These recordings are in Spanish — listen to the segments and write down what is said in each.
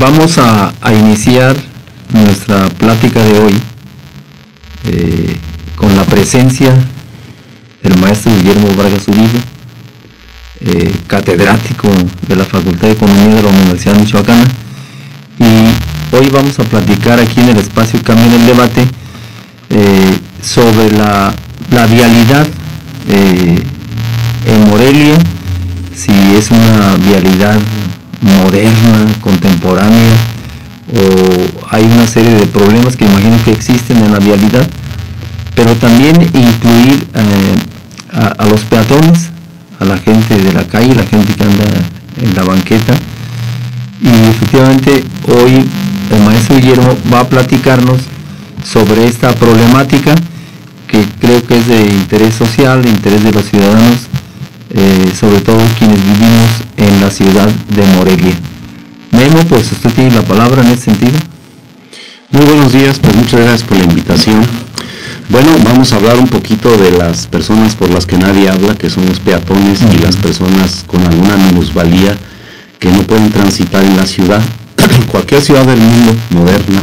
Vamos a iniciar nuestra plática de hoy con la presencia del maestro Guillermo Vargas Uribe, catedrático de la Facultad de Economía de la Universidad Michoacana, y hoy vamos a platicar aquí en el espacio Cambio en el Debate sobre la vialidad en Morelia, si es una vialidad moderna, contemporánea, o hay una serie de problemas que imagino que existen en la vialidad, pero también incluir a los peatones, a la gente de la calle, la gente que anda en la banqueta. Y efectivamente hoy el maestro Guillermo va a platicarnos sobre esta problemática que creo que es de interés social, de interés de los ciudadanos, sobre todo quienes vivimos en la ciudad de Morelia. Memo, pues usted tiene la palabra en ese sentido. Muy buenos días, pues muchas gracias por la invitación. Bueno, vamos a hablar un poquito de las personas por las que nadie habla, que son los peatones y las personas con alguna minusvalía que no pueden transitar en la ciudad. En cualquier ciudad del mundo moderna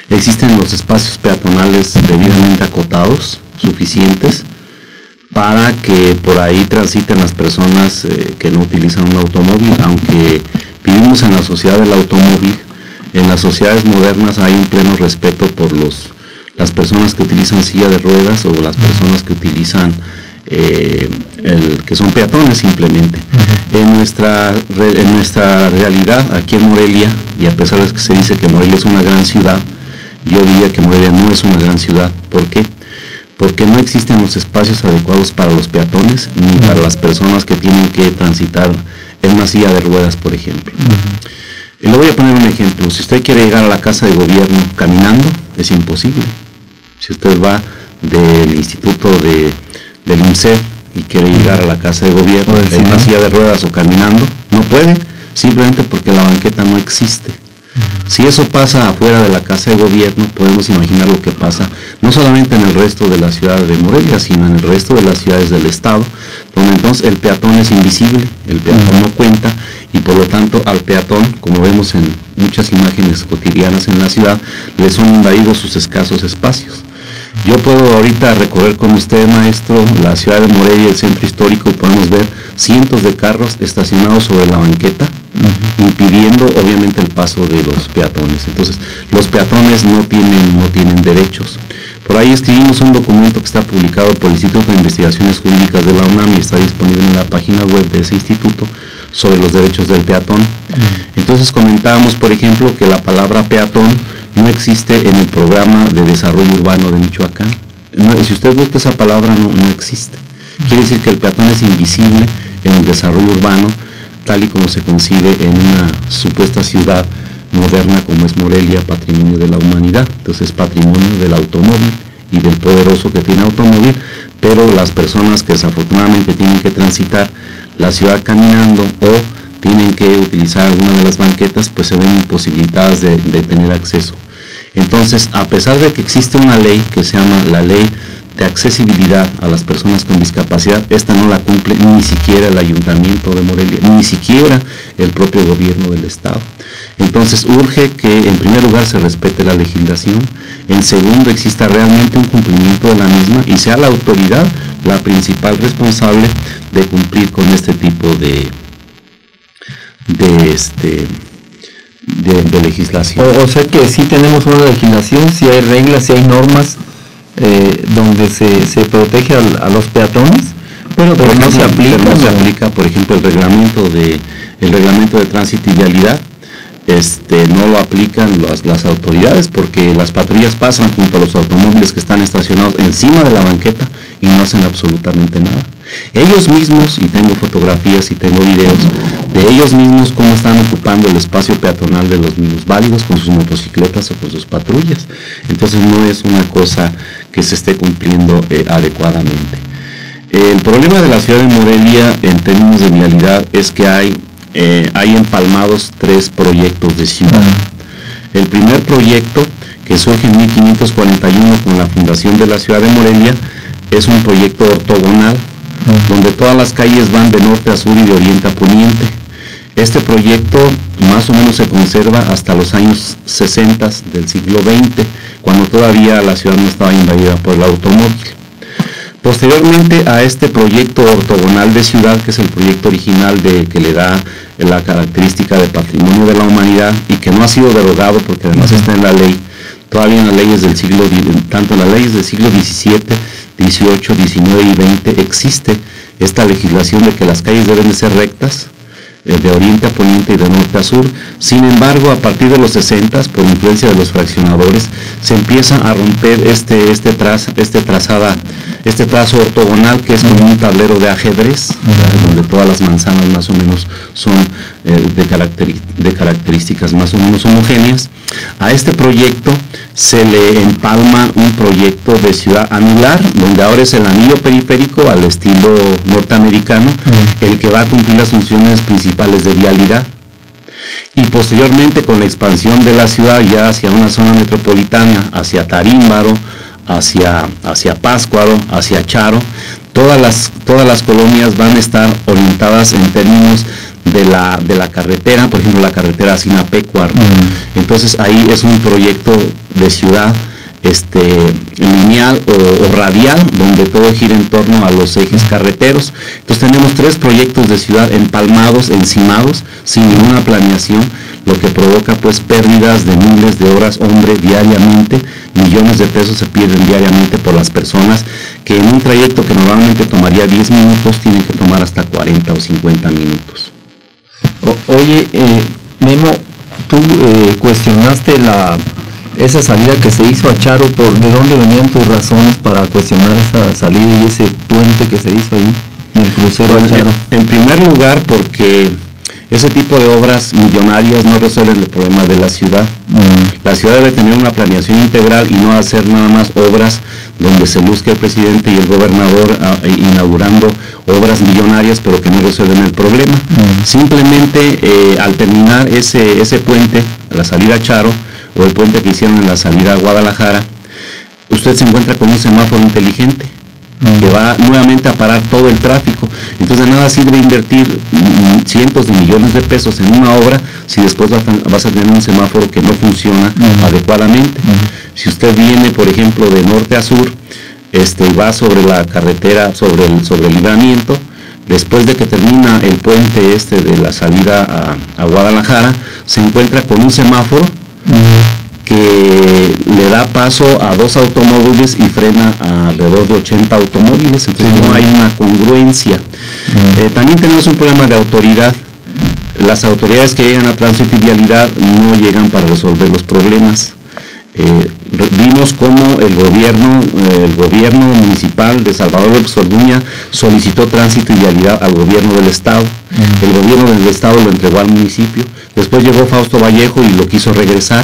existen los espacios peatonales debidamente acotados, suficientes, para que por ahí transiten las personas que no utilizan un automóvil. Aunque vivimos en la sociedad del automóvil, en las sociedades modernas hay un pleno respeto por las personas que utilizan silla de ruedas o las personas que utilizan que son peatones simplemente. En nuestra realidad aquí en Morelia, y a pesar de que se dice que Morelia es una gran ciudad, yo diría que Morelia no es una gran ciudad. ¿Por qué? Porque no existen los espacios adecuados para los peatones ni para las personas que tienen que transitar en una silla de ruedas, por ejemplo. Y le voy a poner un ejemplo. Si usted quiere llegar a la casa de gobierno caminando, es imposible. Si usted va del instituto del INSEE y quiere llegar a la casa de gobierno en una silla de ruedas o caminando, no puede, simplemente porque la banqueta no existe. Si eso pasa afuera de la casa de gobierno, podemos imaginar lo que pasa no solamente en el resto de la ciudad de Morelia, sino en el resto de las ciudades del estado, donde entonces el peatón es invisible, el peatón no cuenta, y por lo tanto al peatón, como vemos en muchas imágenes cotidianas en la ciudad, le son invadidos sus escasos espacios. Yo puedo ahorita recorrer con usted, maestro, la ciudad de Morelia, el centro histórico, y podemos ver cientos de carros estacionados sobre la banqueta, impidiendo obviamente el paso de los peatones. Entonces, los peatones no tienen derechos. Por ahí escribimos un documento que está publicado por el Instituto de Investigaciones Jurídicas de la UNAM y está disponible en la página web de ese instituto sobre los derechos del peatón. Entonces comentábamos, por ejemplo, que la palabra peatón no existe en el programa de desarrollo urbano de Michoacán. Si usted busca esa palabra, no existe. Quiere decir que el peatón es invisible en el desarrollo urbano, tal y como se concibe en una supuesta ciudad moderna como es Morelia, patrimonio de la humanidad. Entonces, patrimonio del automóvil y del poderoso que tiene automóvil, pero las personas que desafortunadamente tienen que transitar la ciudad caminando o tienen que utilizar alguna de las banquetas, pues se ven imposibilitadas de tener acceso. Entonces, a pesar de que existe una ley que se llama la Ley de Accesibilidad a las Personas con Discapacidad, esta no la cumple ni siquiera el Ayuntamiento de Morelia, ni siquiera el propio gobierno del estado. Entonces, urge que en primer lugar se respete la legislación, en segundo exista realmente un cumplimiento de la misma y sea la autoridad la principal responsable de cumplir con este tipo de legislación. O sea que sí tenemos una legislación, sí hay reglas, sí hay normas donde se protege a los peatones, pero no se aplica, por ejemplo, el reglamento de tránsito y vialidad. No lo aplican las autoridades, porque las patrullas pasan junto a los automóviles que están estacionados encima de la banqueta y no hacen absolutamente nada. Ellos mismos, y tengo fotografías y tengo videos de ellos mismos cómo están ocupando el espacio peatonal de los minusválidos con sus motocicletas o con sus patrullas. Entonces no es una cosa que se esté cumpliendo adecuadamente. El problema de la ciudad de Morelia en términos de vialidad es que hay empalmados 3 proyectos de ciudad. El primer proyecto, que surge en 1541 con la fundación de la ciudad de Morelia, es un proyecto ortogonal, donde todas las calles van de norte a sur y de oriente a poniente. Este proyecto más o menos se conserva hasta los años 60 del siglo XX, cuando todavía la ciudad no estaba invadida por el automóvil. Posteriormente a este proyecto ortogonal de ciudad, que es el proyecto original que le da la característica de patrimonio de la humanidad y que no ha sido derogado porque además está en la ley, todavía en las leyes del siglo, tanto en las leyes del siglo XVII, XVIII, XIX y XX existe esta legislación de que las calles deben de ser rectas, de oriente a poniente y de norte a sur. Sin embargo, a partir de los 60, por influencia de los fraccionadores, se empieza a romper este trazo ortogonal, que es como un tablero de ajedrez, donde todas las manzanas más o menos son de características más o menos homogéneas. A este proyecto se le empalma un proyecto de ciudad anular, donde ahora es el anillo periférico al estilo norteamericano, el que va a cumplir las funciones principales de vialidad. Y posteriormente, con la expansión de la ciudad ya hacia una zona metropolitana, hacia Tarímbaro, hacia Pátzcuaro, hacia Charo, todas las colonias van a estar orientadas en términos de la carretera, por ejemplo la carretera Sinapecuaro. Entonces ahí es un proyecto de ciudad lineal o radial, donde todo gira en torno a los ejes carreteros. Entonces tenemos 3 proyectos de ciudad empalmados, encimados, sin ninguna planeación, lo que provoca pues pérdidas de miles de horas hombre diariamente. Millones de pesos se pierden diariamente por las personas, que en un trayecto que normalmente tomaría 10 minutos tienen que tomar hasta 40 o 50 minutos. Oye, Memo, tú cuestionaste esa salida que se hizo a Charo. ¿De dónde venían tus razones para cuestionar esa salida y ese puente que se hizo ahí, el crucero a Charo? En primer lugar, porque ese tipo de obras millonarias no resuelven el problema de la ciudad. La ciudad debe tener una planeación integral y no hacer nada más obras donde se busque el presidente y el gobernador inaugurando obras millonarias, pero que no resuelven el problema. Simplemente al terminar ese puente, la salida a Charo, o el puente que hicieron en la salida a Guadalajara, usted se encuentra con un semáforo inteligente que va nuevamente a parar todo el tráfico. Entonces de nada sirve invertir cientos de millones de pesos en una obra si después vas a tener un semáforo que no funciona adecuadamente. Si usted viene, por ejemplo, de norte a sur, y va sobre la carretera, sobre el libramiento, después de que termina el puente de la salida a Guadalajara, se encuentra con un semáforo que le da paso a 2 automóviles y frena a alrededor de 80 automóviles. Entonces no hay una congruencia. También tenemos un problema de autoridad. Las autoridades que llegan a tránsito y vialidad no llegan para resolver los problemas. Vimos cómo el gobierno municipal de Salvador López Orduña solicitó tránsito y vialidad al gobierno del estado. El gobierno del estado lo entregó al municipio. Después llegó Fausto Vallejo y lo quiso regresar.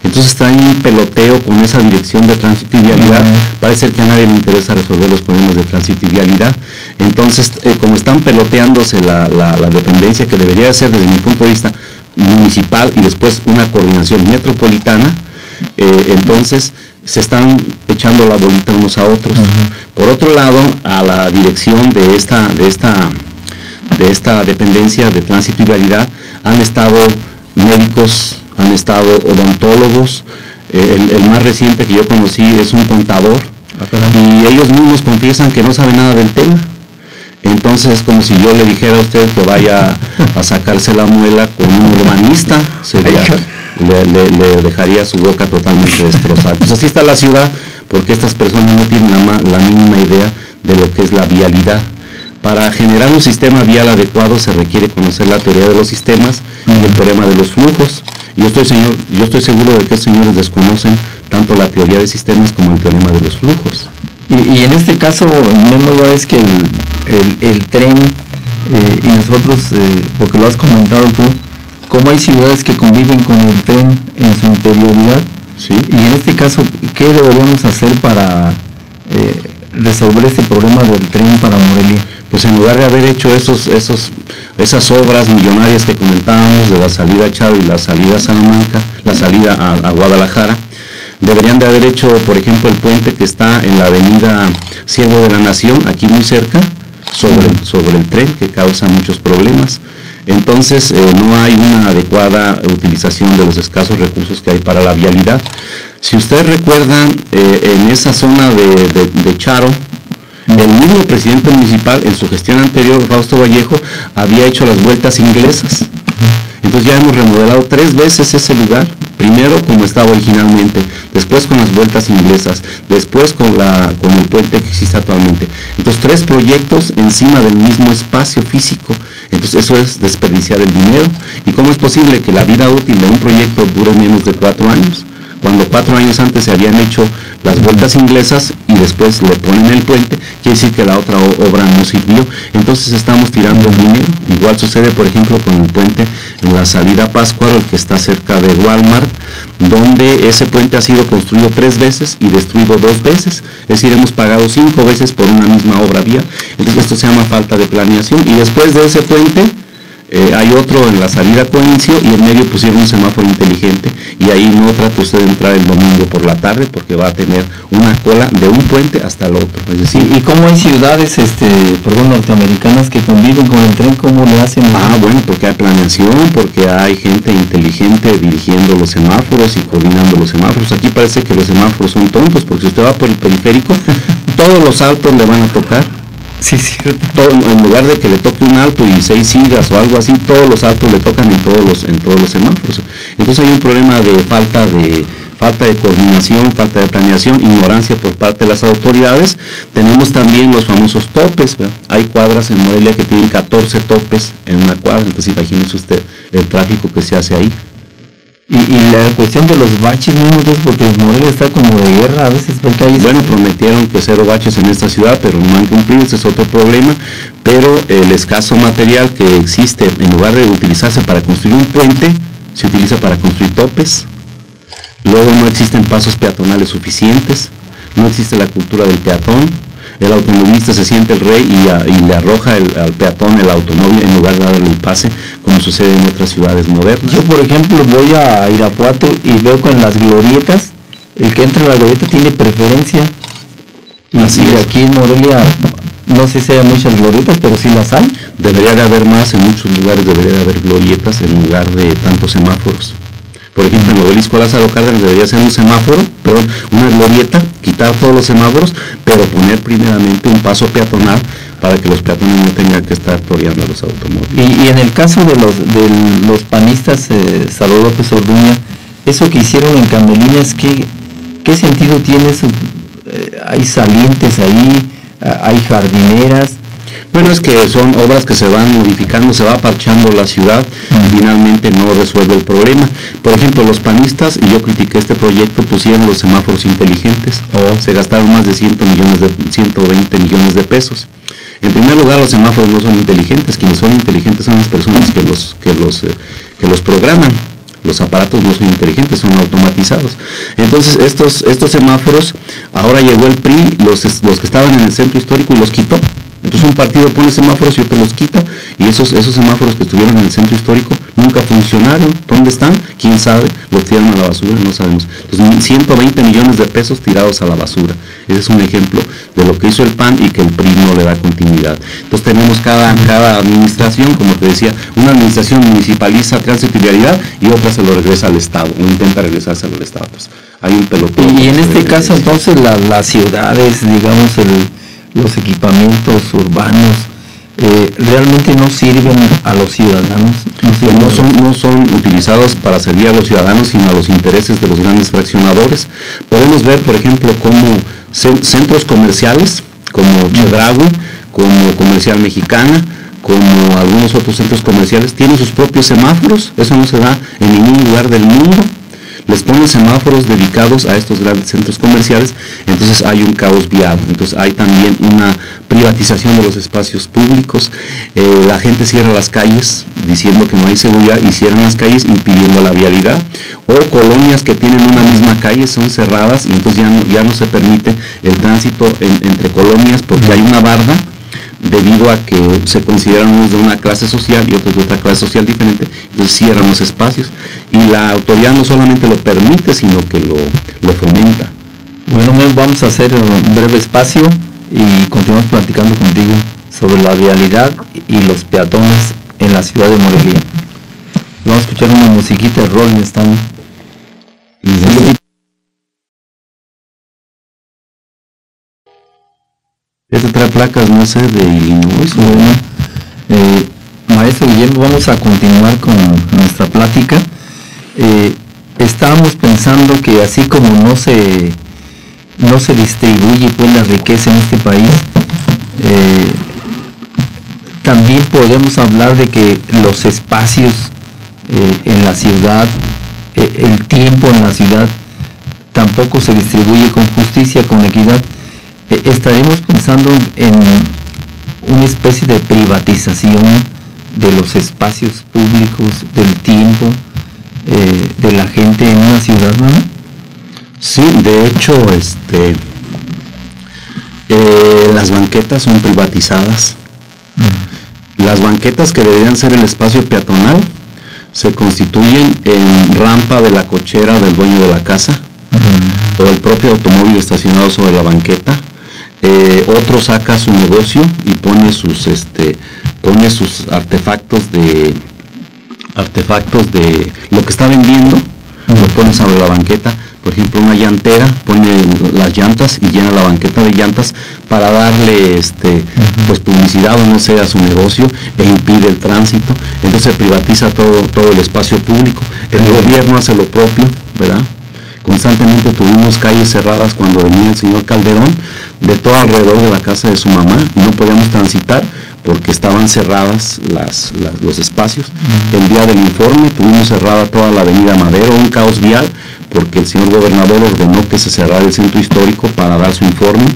Entonces está en un peloteo con esa dirección de tránsito y vialidad. Parece que a nadie le interesa resolver los problemas de tránsito y vialidad. Entonces, como están peloteándose la dependencia que debería ser, desde mi punto de vista, municipal y después una coordinación metropolitana, entonces se están echando la bolita unos a otros. Por otro lado, a la dirección de esta dependencia de tránsito y vialidad han estado médicos, han estado odontólogos. El más reciente que yo conocí es un contador, y ellos mismos confiesan que no saben nada del tema. Entonces es como si yo le dijera a usted que vaya a sacarse la muela con un urbanista, le dejaría su boca totalmente destrozada. Pues así está la ciudad, porque estas personas no tienen la mínima idea de lo que es la vialidad. Para generar un sistema vial adecuado se requiere conocer la teoría de los sistemas y el teorema de los flujos. Yo estoy seguro de que estos señores desconocen tanto la teoría de sistemas como el teorema de los flujos. Y en este caso, Memo, ya ves que el tren, y nosotros, porque lo has comentado tú, cómo hay ciudades que conviven con el tren en su interioridad. Sí. Y en este caso, ¿qué deberíamos hacer para resolver este problema del tren para Morelia? Pues en lugar de haber hecho esas obras millonarias que comentábamos de la salida a Charo y la salida a Salamanca, la salida a Guadalajara, deberían de haber hecho, por ejemplo, el puente que está en la avenida Siervo de la Nación, aquí muy cerca, sobre el tren, que causa muchos problemas. Entonces no hay una adecuada utilización de los escasos recursos que hay para la vialidad. Si ustedes recuerdan, en esa zona de Charo, el mismo presidente municipal en su gestión anterior, Fausto Vallejo, había hecho las vueltas inglesas. Entonces ya hemos remodelado 3 veces ese lugar, primero como estaba originalmente, después con las vueltas inglesas, después con el puente que existe actualmente. Entonces 3 proyectos encima del mismo espacio físico. Entonces eso es desperdiciar el dinero. ¿Y cómo es posible que la vida útil de un proyecto dure menos de 4 años? Cuando 4 años antes se habían hecho las vueltas inglesas y después le ponen el puente, quiere decir que la otra obra no sirvió. Entonces estamos tirando dinero. Igual sucede, por ejemplo, con el puente en la salida a Pátzcuaro, el que está cerca de Walmart, donde ese puente ha sido construido 3 veces y destruido 2 veces. Es decir, hemos pagado 5 veces por una misma obra vial. Entonces esto se llama falta de planeación. Y después de ese puente, hay otro en la salida a Coencio y en medio pusieron un semáforo inteligente, y ahí no trata usted de entrar el domingo por la tarde porque va a tener una cola de un puente hasta el otro. Es decir, ¿y cómo hay ciudades norteamericanas que conviven con el tren? ¿Cómo le hacen? Bueno, porque hay planeación, porque hay gente inteligente dirigiendo los semáforos y coordinando los semáforos. Aquí parece que los semáforos son tontos, porque si usted va por el periférico, todos los altos le van a tocar. Sí, cierto. En lugar de que le toque un alto y 6 sillas o algo así, todos los altos le tocan en todos los semáforos. Entonces hay un problema de falta de coordinación, falta de planeación, ignorancia por parte de las autoridades. Tenemos también los famosos topes, ¿verdad? Hay cuadras en Morelia que tienen 14 topes en una cuadra, entonces imagínese usted el tráfico que se hace ahí. Y la cuestión de los baches mismos, porque Morelia está como de guerra a veces, porque ahí... Bueno, prometieron que 0 baches en esta ciudad, pero no han cumplido, ese es otro problema. Pero el escaso material que existe, en lugar de utilizarse para construir un puente, se utiliza para construir topes. Luego no existen pasos peatonales suficientes, no existe la cultura del peatón. El automovilista se siente el rey y le arroja al peatón el automóvil en lugar de darle un pase, como sucede en otras ciudades modernas. Yo, por ejemplo, voy a Irapuato y veo con las glorietas, el que entra a la glorieta tiene preferencia. Así es. Aquí en Morelia, no sé si hay muchas glorietas, pero sí las hay. Debería de haber más, en muchos lugares debería de haber glorietas en lugar de tantos semáforos. Por ejemplo, en el Obelisco Lázaro Cárdenas debería ser un semáforo, una glorieta, quitar todos los semáforos, pero poner primeramente un paso peatonal para que los peatones no tengan que estar toreando a los automóviles. Y en el caso de los panistas, Salvador López Orduña, eso que hicieron en Camelinas, ¿qué sentido tiene eso? Hay salientes ahí, hay jardineras. Bueno, es que son obras que se van modificando, se va parchando la ciudad y finalmente no resuelve el problema. Por ejemplo, los panistas, y yo critiqué este proyecto, pusieron los semáforos inteligentes, se gastaron más de 120 millones de pesos. En primer lugar, los semáforos no son inteligentes, quienes son inteligentes son las personas que los programan. Los aparatos no son inteligentes, son automatizados. Entonces estos semáforos, ahora llegó el PRI, los que estaban en el centro histórico, y los quitó. Entonces un partido pone semáforos y otro los quita, y esos semáforos que estuvieron en el centro histórico nunca funcionaron. ¿Dónde están? ¿Quién sabe? Los tiraron a la basura, no sabemos. Entonces 120 millones de pesos tirados a la basura. Ese es un ejemplo de lo que hizo el PAN y que el PRI no le da continuidad. Entonces tenemos cada administración, como te decía, una administración municipaliza tránsito y vialidad y otra se lo regresa al Estado, o intenta regresarse al Estado. Pues hay un pelotón. Y en este caso entonces las ciudades, digamos, los equipamientos urbanos realmente no sirven a los ciudadanos. No son utilizados para servir a los ciudadanos, sino a los intereses de los grandes fraccionadores. Podemos ver, por ejemplo, como centros comerciales, como Chedraui, como Comercial Mexicana, como algunos otros centros comerciales, tienen sus propios semáforos. Eso no se da en ningún lugar del mundo. Les ponen semáforos dedicados a estos grandes centros comerciales, entonces hay un caos vial. Entonces hay también una privatización de los espacios públicos. La gente cierra las calles diciendo que no hay seguridad y cierran las calles impidiendo la vialidad, o colonias que tienen una misma calle son cerradas y entonces ya no se permite el tránsito entre colonias porque hay una barda, debido a que se consideran unos de una clase social y otros de otra clase social diferente. Entonces cierran los espacios y la autoridad no solamente lo permite, sino que lo fomenta. Bueno, vamos a hacer un breve espacio y continuamos platicando contigo sobre la vialidad y los peatones en la ciudad de Morelia. Vamos a escuchar una musiquita de Rolling Stone. Este trae placas, no sé, de Illinois. Maestro Guillermo, vamos a continuar con nuestra plática. Estábamos pensando que así como no se distribuye pues la riqueza en este país, también podemos hablar de que los espacios en la ciudad, el tiempo en la ciudad, tampoco se distribuye con justicia, con equidad. Estaremos pensando en una especie de privatización de los espacios públicos, del tiempo, de la gente en una ciudad, ¿no? Sí, de hecho, las banquetas son privatizadas. Las banquetas que deberían ser el espacio peatonal se constituyen en rampa de la cochera del dueño de la casa, o el propio automóvil estacionado sobre la banqueta. Otro saca su negocio y pone sus artefactos de lo que está vendiendo, lo pone sobre la banqueta. Por ejemplo, una llantera pone las llantas y llena la banqueta de llantas para darle pues publicidad o no sé a su negocio, e impide el tránsito. Entonces se privatiza todo el espacio público. El gobierno hace lo propio, ¿verdad? Constantemente tuvimos calles cerradas cuando venía el señor Calderón, de todo alrededor de la casa de su mamá, y no podíamos transitar porque estaban cerradas los espacios. El día del informe tuvimos cerrada toda la avenida Madero, un caos vial, porque el señor gobernador ordenó que se cerrara el centro histórico para dar su informe.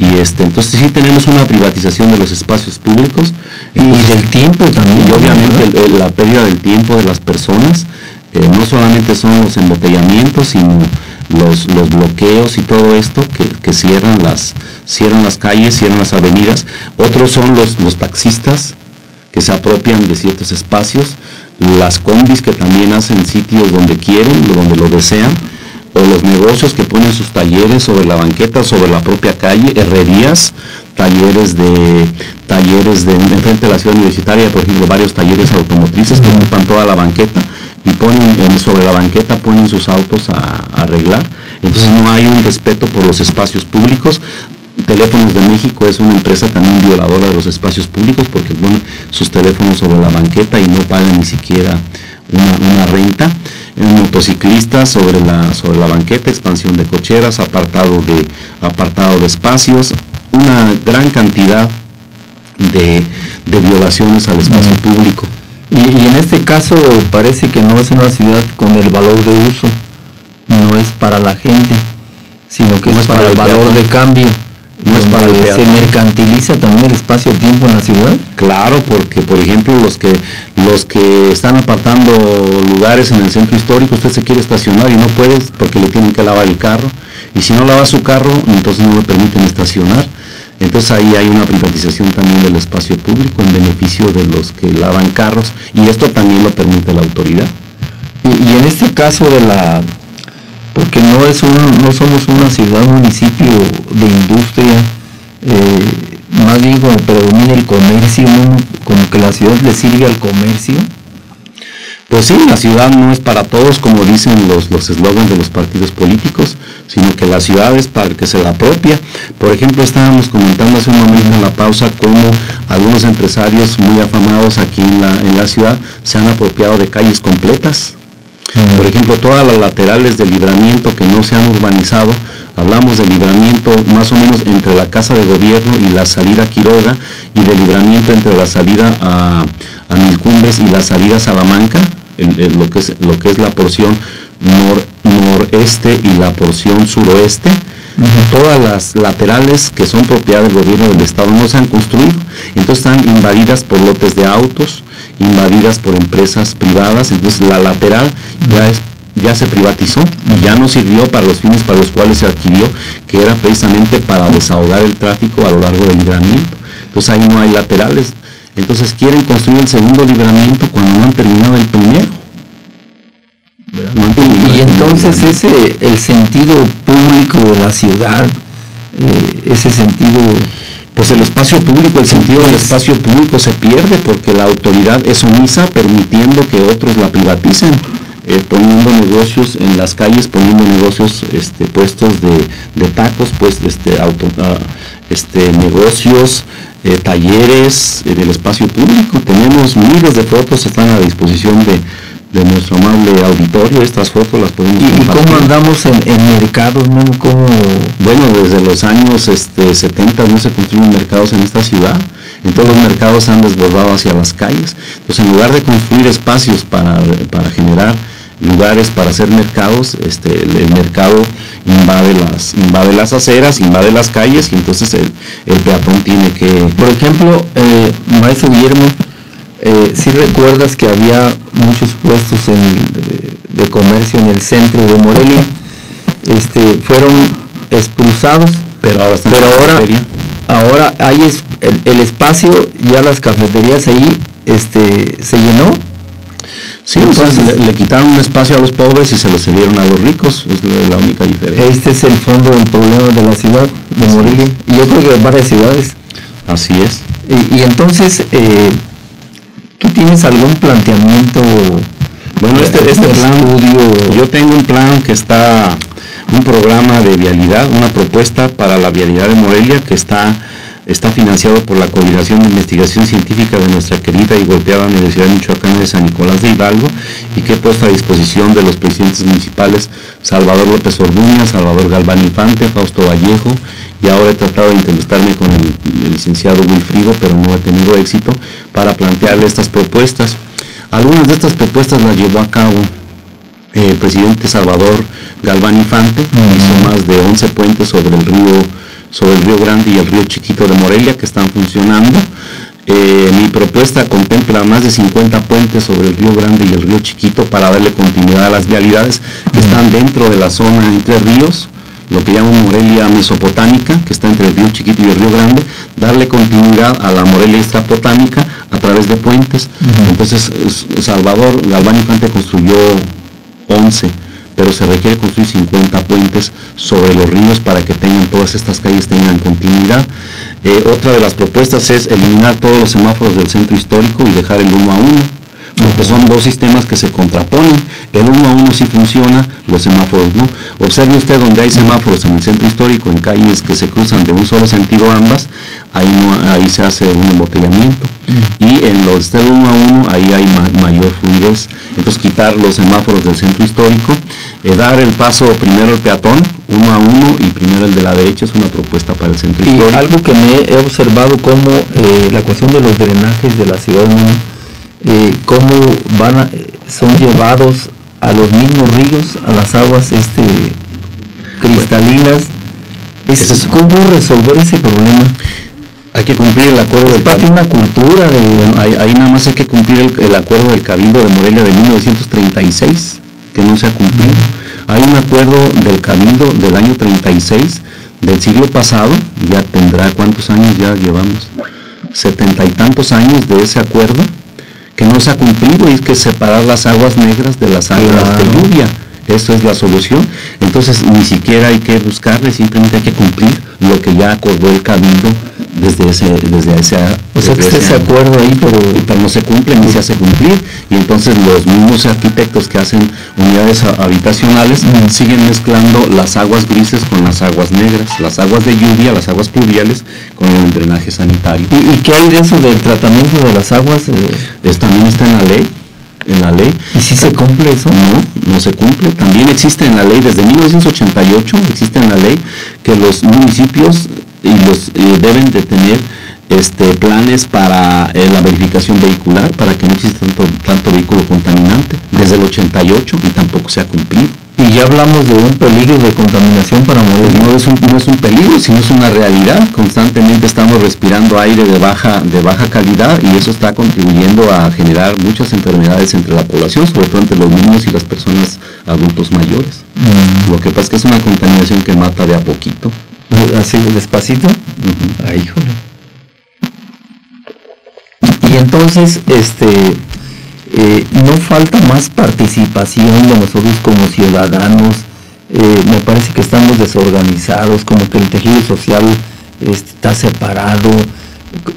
Y entonces sí tenemos una privatización de los espacios públicos. Y del tiempo también. Y obviamente la pérdida del tiempo de las personas. No solamente son los embotellamientos, sino los bloqueos y todo esto que cierran las calles, cierran las avenidas. Otros son los taxistas que se apropian de ciertos espacios, las combis que también hacen sitios donde quieren, donde lo desean, o los negocios que ponen sus talleres sobre la banqueta, sobre la propia calle, herrerías, talleres de enfrente de la ciudad universitaria, por ejemplo, varios talleres automotrices que ocupan toda la banqueta y ponen sobre la banqueta, ponen sus autos a arreglar. Entonces no hay un respeto por los espacios públicos. Teléfonos de México es una empresa también violadora de los espacios públicos porque ponen sus teléfonos sobre la banqueta y no pagan ni siquiera una renta. Motociclistas sobre la banqueta, expansión de cocheras, apartado de espacios, una gran cantidad de violaciones al espacio público. Y en este caso parece que no es una ciudad con el valor de uso, no es para la gente, sino que es para el valor de cambio. No es para que se mercantiliza también el espacio-tiempo en la ciudad. Claro, porque por ejemplo los que están apartando lugares en el centro histórico, usted se quiere estacionar y no puede porque le tienen que lavar el carro, y si no lava su carro, entonces no le permiten estacionar. Entonces ahí hay una privatización también del espacio público en beneficio de los que lavan carros, y esto también lo permite la autoridad. Y en este caso porque no somos una ciudad, municipio de industria, más bien como predomina el comercio, como que la ciudad le sirve al comercio. Pues sí, la ciudad no es para todos, como dicen los eslogans de los partidos políticos, sino que la ciudad es para el que se la apropia. Por ejemplo, estábamos comentando hace un momento en la pausa cómo algunos empresarios muy afamados aquí en la ciudad se han apropiado de calles completas. Por ejemplo, todas las laterales del Libramiento que no se han urbanizado, hablamos del Libramiento más o menos entre la Casa de Gobierno y la salida a Quiroga, y del Libramiento entre la salida a Milcumbres y la salida a Salamanca, lo que es la porción noreste y la porción suroeste. Todas las laterales que son propiedad del gobierno del estado no se han construido, entonces están invadidas por lotes de autos, invadidas por empresas privadas. Entonces la lateral ya se privatizó y ya no sirvió para los fines para los cuales se adquirió, que era precisamente para desahogar el tráfico a lo largo del Libramiento. Entonces ahí no hay laterales. Entonces quieren construir el segundo Libramiento cuando no han terminado el primero. Y entonces el sentido público de la ciudad, ese sentido Pues el espacio público, el sentido del espacio público se pierde porque la autoridad es omisa, permitiendo que otros la privaticen, poniendo negocios en las calles, poniendo negocios, puestos de tacos, pues, negocios, talleres en el espacio público. Tenemos miles de fotos, están a disposición de nuestro amable auditorio. Estas fotos las podemos compartir. ¿Y cómo andamos en mercados, no? ¿Cómo? Bueno, desde los años 70 no se construyen mercados en esta ciudad. En todos los mercados se han desbordado hacia las calles. Entonces, en lugar de construir espacios para generar lugares para hacer mercados, el mercado invade las aceras, invade las calles, y entonces el peatón tiene que... Por ejemplo, maestro Guillermo, si recuerdas que había muchos puestos de comercio en el centro de Morelia, fueron expulsados, pero ahora hay el espacio, ya las cafeterías ahí se llenó. Sí, entonces le quitaron un espacio a los pobres y se lo cedieron a los ricos, es la única diferencia. Este es el fondo del problema de la ciudad de Morelia, y yo creo que de varias ciudades. Así es. Y entonces, ¿tú tienes algún planteamiento? Bueno, este plan, yo tengo un plan que está, un programa de vialidad, una propuesta para la vialidad de Morelia que está financiado por la Coordinación de Investigación Científica de nuestra querida y golpeada Universidad Michoacana de San Nicolás de Hidalgo, y que he puesto a disposición de los presidentes municipales Salvador López Orduña, Salvador Galván Infante, Fausto Vallejo, y ahora he tratado de entrevistarme con el licenciado Wilfrido, pero no he tenido éxito, para plantearle estas propuestas. Algunas de estas propuestas las llevó a cabo el presidente Salvador Galván Infante. Hizo más de 11 puentes sobre el río Grande y el río Chiquito de Morelia que están funcionando. Mi propuesta contempla más de 50 puentes sobre el río Grande y el río Chiquito para darle continuidad a las vialidades que están dentro de la zona entre ríos, lo que llaman Morelia mesopotámica, que está entre el río Chiquito y el río Grande, darle continuidad a la Morelia extrapotámica a través de puentes. Entonces, Salvador Galván Infante construyó 11, pero se requiere construir 50 puentes sobre los ríos para que todas estas calles tengan continuidad. Otra de las propuestas es eliminar todos los semáforos del centro histórico y dejar el 1 a 1, porque son dos sistemas que se contraponen. El 1 a 1 sí funciona, los semáforos no. Observe usted donde hay semáforos en el centro histórico, en calles que se cruzan de un solo sentido ambas, ahí se hace un embotellamiento. Y en los del 1 a 1, ahí hay mayor fluidez. Entonces, quitar los semáforos del centro histórico, dar el paso primero al peatón, 1 a 1, y primero el de la derecha, es una propuesta para el centro histórico. Y algo que me he observado, como la cuestión de los drenajes de la ciudad, cómo son llevados a los mismos ríos, a las aguas cristalinas. ¿Cómo resolver ese problema? Hay que cumplir el acuerdo del Cabildo. Una cultura ahí nada más hay que cumplir el acuerdo del Cabildo de Morelia de 1936, que no se ha cumplido. Hay un acuerdo del Cabildo del año 36 del siglo pasado, ya tendrá, ¿cuántos años ya llevamos? 70 y tantos años de ese acuerdo, que no se ha cumplido, y es que separar las aguas negras de las aguas de lluvia. Eso es la solución. Entonces, ni siquiera hay que buscarle, simplemente hay que cumplir lo que ya acordó el Cabildo desde ese o sea, que está ese acuerdo ahí, pero no se cumple ni se hace cumplir, y entonces los mismos arquitectos que hacen unidades habitacionales siguen mezclando las aguas grises con las aguas negras, las aguas de lluvia, las aguas pluviales con el drenaje sanitario. ¿Y qué hay de eso del tratamiento de las aguas? También está en la ley. ¿Y si se cumple eso? No se cumple. También existe en la ley, desde 1988 existe en la ley que los municipios deben de tener planes para la verificación vehicular, para que no exista tanto vehículo contaminante, desde el 88, y tampoco se ha cumplido. Y ya hablamos de un peligro de contaminación para Morelia. No es un peligro, sino es una realidad. Constantemente estamos respirando aire de baja calidad, y eso está contribuyendo a generar muchas enfermedades entre la población, sobre todo entre los niños y las personas adultos mayores. Lo que pasa es que es una contaminación que mata de a poquito. ¿Así despacito? Ay, híjole. Y entonces, no falta más participación de nosotros como ciudadanos. Me parece que estamos desorganizados, como que el tejido social está separado.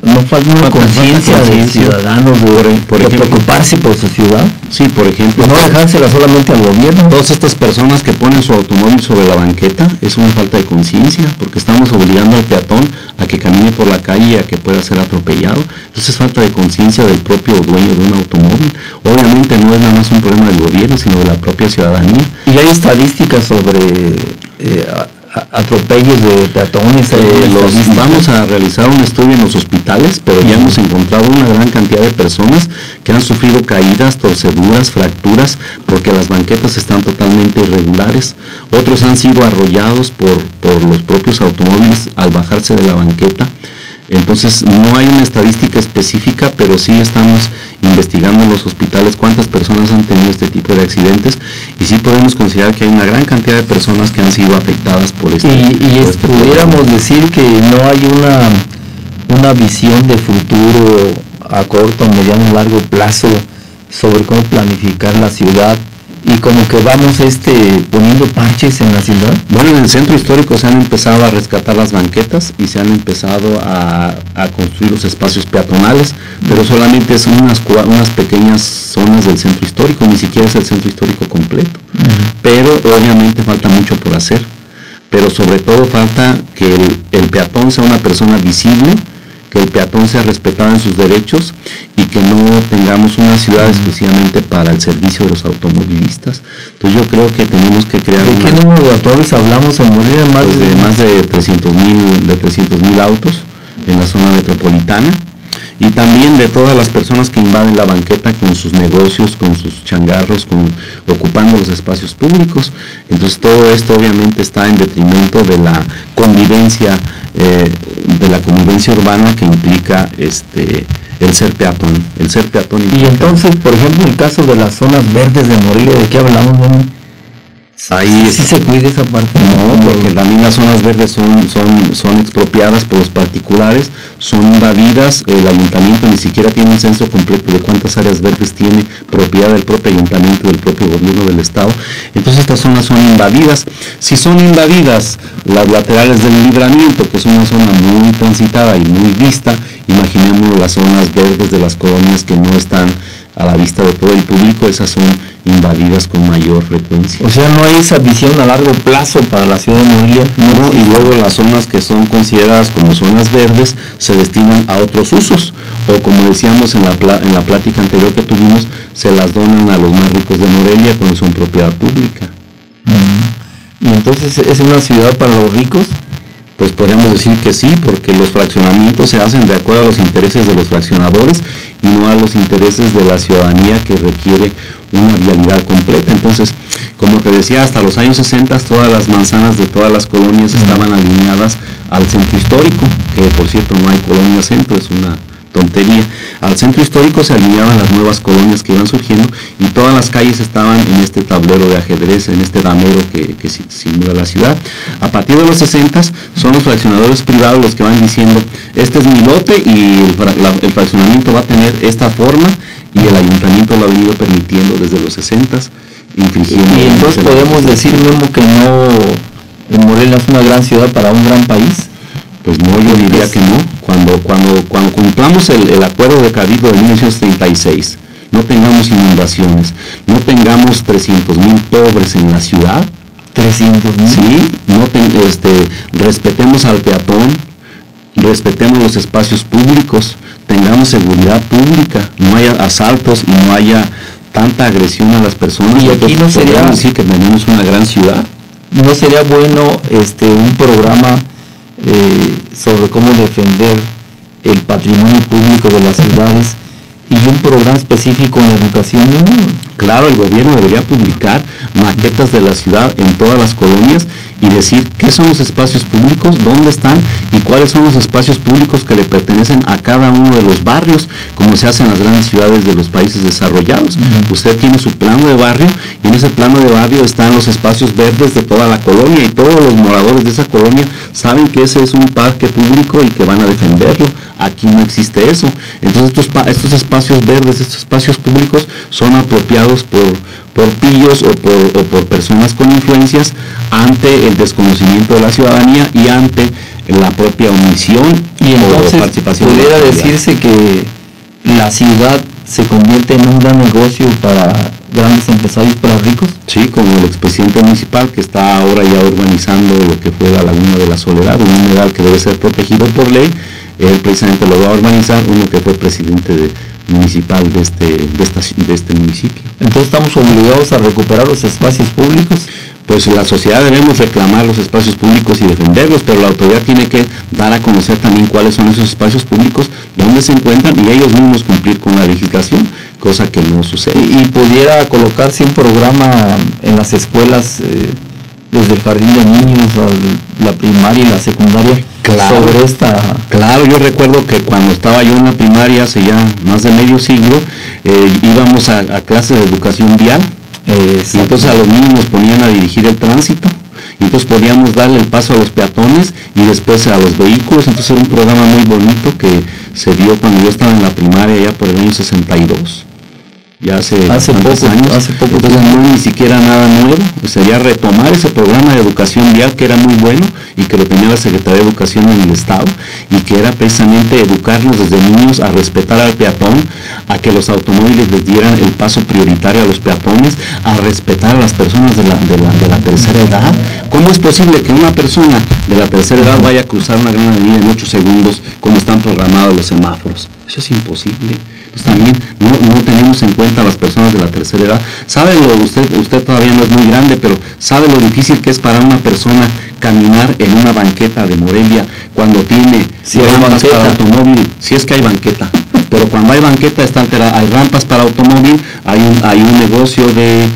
No falta una conciencia de ciudadanos de preocuparse por su ciudad. Sí, por ejemplo, no dejársela solamente al gobierno. Todas estas personas que ponen su automóvil sobre la banqueta es una falta de conciencia, porque estamos obligando al peatón a que camine por la calle y a que pueda ser atropellado. Entonces es falta de conciencia del propio dueño de un automóvil. Obviamente no es nada más un problema del gobierno, sino de la propia ciudadanía. Y hay estadísticas sobre atropellos de peatones. Vamos a realizar un estudio en los hospitales, pero ya hemos encontrado una gran cantidad de personas que han sufrido caídas, torceduras, fracturas, porque las banquetas están totalmente irregulares. Otros han sido arrollados por los propios automóviles al bajarse de la banqueta. Entonces no hay una estadística específica, pero sí estamos investigando en los hospitales cuántas personas han tenido este tipo de accidentes, y sí podemos considerar que hay una gran cantidad de personas que han sido afectadas por este. Pudiéramos decir que no hay una visión de futuro a corto, mediano, largo plazo sobre cómo planificar la ciudad, y como que vamos poniendo parches en la ciudad. Bueno, en el centro histórico se han empezado a rescatar las banquetas y se han empezado a construir los espacios peatonales, pero solamente son unas pequeñas zonas del centro histórico, ni siquiera es el centro histórico completo. Pero obviamente falta mucho por hacer, pero sobre todo falta que el peatón sea una persona visible, que el peatón sea respetado en sus derechos y que no tengamos una ciudad exclusivamente para el servicio de los automovilistas. Entonces yo creo que tenemos que crear... ¿De qué número de automóviles hablamos en Morelia? Más de 300,000 autos en la zona metropolitana, y también de todas las personas que invaden la banqueta con sus negocios, con sus changarros, ocupando los espacios públicos. Entonces todo esto obviamente está en detrimento de la convivencia urbana que implica el ser peatón. Y entonces, por ejemplo, en el caso de las zonas verdes de Morelia, ¿de qué hablamos, no? Ahí sí se cuida esa parte. No, porque también las zonas verdes son expropiadas por los particulares, son invadidas. El ayuntamiento ni siquiera tiene un censo completo de cuántas áreas verdes tiene propiedad del propio ayuntamiento, del propio gobierno del estado. Entonces estas zonas son invadidas. Si son invadidas las laterales del Libramiento, que es una zona muy transitada y muy vista, imaginemos las zonas verdes de las colonias que no están a la vista de todo el público, esas son invadidas con mayor frecuencia. O sea, no hay esa visión a largo plazo para la ciudad de Morelia. No, y luego las zonas que son consideradas como zonas verdes se destinan a otros usos, o como decíamos en la plática anterior que tuvimos, se las donan a los más ricos de Morelia cuando son propiedad pública. ¿Y entonces es una ciudad para los ricos? Pues podríamos decir que sí, porque los fraccionamientos se hacen de acuerdo a los intereses de los fraccionadores y no a los intereses de la ciudadanía, que requiere una vialidad completa. Entonces, como te decía, hasta los años 60 todas las manzanas de todas las colonias estaban alineadas al centro histórico, que por cierto no hay colonia centro, es una tontería. Al centro histórico se alineaban las nuevas colonias que iban surgiendo, y todas las calles estaban en este tablero de ajedrez, en este damero que simula la ciudad. A partir de los 60 son los fraccionadores privados los que van diciendo, este es mi lote y el fraccionamiento va a tener esta forma, y el ayuntamiento lo ha venido permitiendo desde los 60, infringiendo. Y entonces podemos decir, Memo, que no, Morelia es una gran ciudad para un gran país. Pues no, yo diría que no. Cuando cumplamos el acuerdo de Cabildo de 1936, no tengamos inundaciones, no tengamos 300,000 pobres en la ciudad. 300,000. Sí, respetemos al peatón, respetemos los espacios públicos, tengamos seguridad pública, no haya asaltos y no haya tanta agresión a las personas. Y aquí no sería decir que tenemos una gran ciudad. ¿No sería bueno un programa sobre cómo defender el patrimonio público de las ciudades, y un programa específico en educación? Claro, el gobierno debería publicar maquetas de la ciudad en todas las colonias y decir qué son los espacios públicos, dónde están y cuáles son los espacios públicos que le pertenecen a cada uno de los barrios, como se hace en las grandes ciudades de los países desarrollados. Usted tiene su plano de barrio, y en ese plano de barrio están los espacios verdes de toda la colonia, y todos los moradores de esa colonia saben que ese es un parque público y que van a defenderlo. Aquí no existe eso. Entonces estos espacios verdes, estos espacios públicos son apropiados por pillos o por personas con influencias, ante el desconocimiento de la ciudadanía y ante la propia omisión y entonces participación. Pudiera decirse que la ciudad se convierte en un gran negocio para grandes empresarios, para ricos. Sí, como el expresidente municipal que está ahora ya urbanizando lo que fue la Laguna de la Soledad, un humedal que debe ser protegido por ley. Él precisamente lo va a urbanizar, uno que fue presidente municipal de este municipio. Entonces estamos obligados a recuperar los espacios públicos. Pues la sociedad debemos reclamar los espacios públicos y defenderlos, pero la autoridad tiene que dar a conocer también cuáles son esos espacios públicos, dónde se encuentran y ellos mismos cumplir con la legislación, cosa que no sucede. Y pudiera colocarse un programa en las escuelas, desde el jardín de niños a la primaria y la secundaria, sobre esta... Claro, yo recuerdo que cuando estaba yo en la primaria, hace ya más de medio siglo, íbamos a clases de educación vial, y entonces a los niños nos ponían a dirigir el tránsito, y entonces podíamos darle el paso a los peatones y después a los vehículos. Entonces era un programa muy bonito que se dio cuando yo estaba en la primaria, ya por el año 62. Ya hace pocos años, entonces no es ni siquiera nada nuevo, sería retomar ese programa de educación vial que era muy bueno y que lo tenía la Secretaría de Educación en el Estado, y que era precisamente educarnos desde niños a respetar al peatón, a que los automóviles les dieran el paso prioritario a los peatones, a respetar a las personas de la tercera edad. ¿Cómo es posible que una persona de la tercera edad vaya a cruzar una gran avenida en 8 segundos como están programados los semáforos? Eso es imposible. Pues también no tenemos en cuenta a las personas de la tercera edad. ¿Sabe usted todavía no es muy grande, pero sabe lo difícil que es para una persona caminar en una banqueta de Morelia cuando tiene rampas para automóvil? Si es que hay banqueta, pero cuando hay banqueta está alterada. Hay rampas para automóvil, hay un negocio de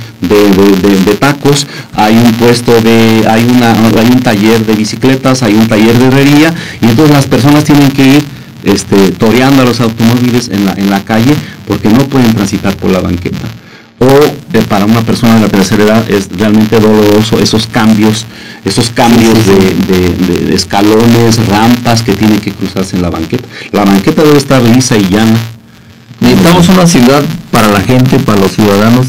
tacos, hay un puesto hay un taller de bicicletas, hay un taller de herrería, y entonces las personas tienen que ir toreando a los automóviles en la calle porque no pueden transitar por la banqueta. O para una persona de la tercera edad es realmente doloroso esos cambios de escalones, rampas que tienen que cruzarse en la banqueta. La banqueta debe estar lisa y llana. Necesitamos una ciudad para la gente, para los ciudadanos,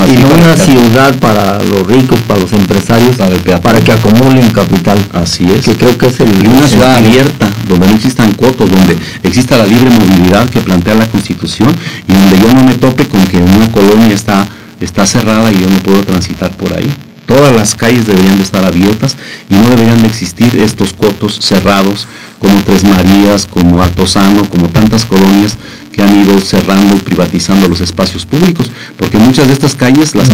y no una ciudad para los ricos, para los empresarios, para que acumulen capital. Así es. Que creo que es una ciudad abierta, donde no existan cotos, donde exista la libre movilidad que plantea la Constitución, y donde yo no me tope con que una colonia está cerrada y yo no puedo transitar por ahí. Todas las calles deberían de estar abiertas y no deberían de existir estos cotos cerrados como Tres Marías, como Altozano, como tantas colonias que han ido cerrando y privatizando los espacios públicos, porque muchas de estas calles las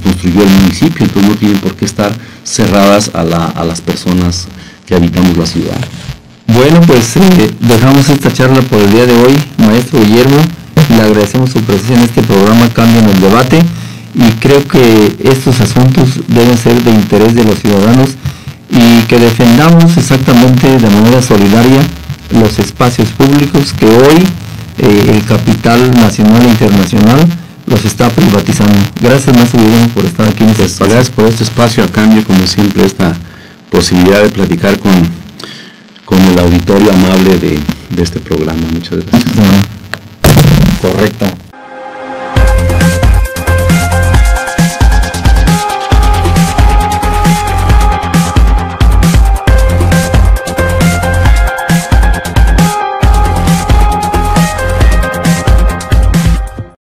construyó el municipio, entonces no tienen por qué estar cerradas a las personas que habitamos la ciudad. Bueno, pues dejamos esta charla por el día de hoy, maestro Guillermo. Le agradecemos su presencia en este programa Cambio en el Debate, y creo que estos asuntos deben ser de interés de los ciudadanos y que defendamos exactamente de manera solidaria los espacios públicos que hoy el capital nacional e internacional los está privatizando. Gracias, maestro Guillermo, por estar aquí en este espacio. Gracias por este espacio, a cambio, como siempre, esta posibilidad de platicar con el auditorio amable de este programa. Muchas gracias. Correcto.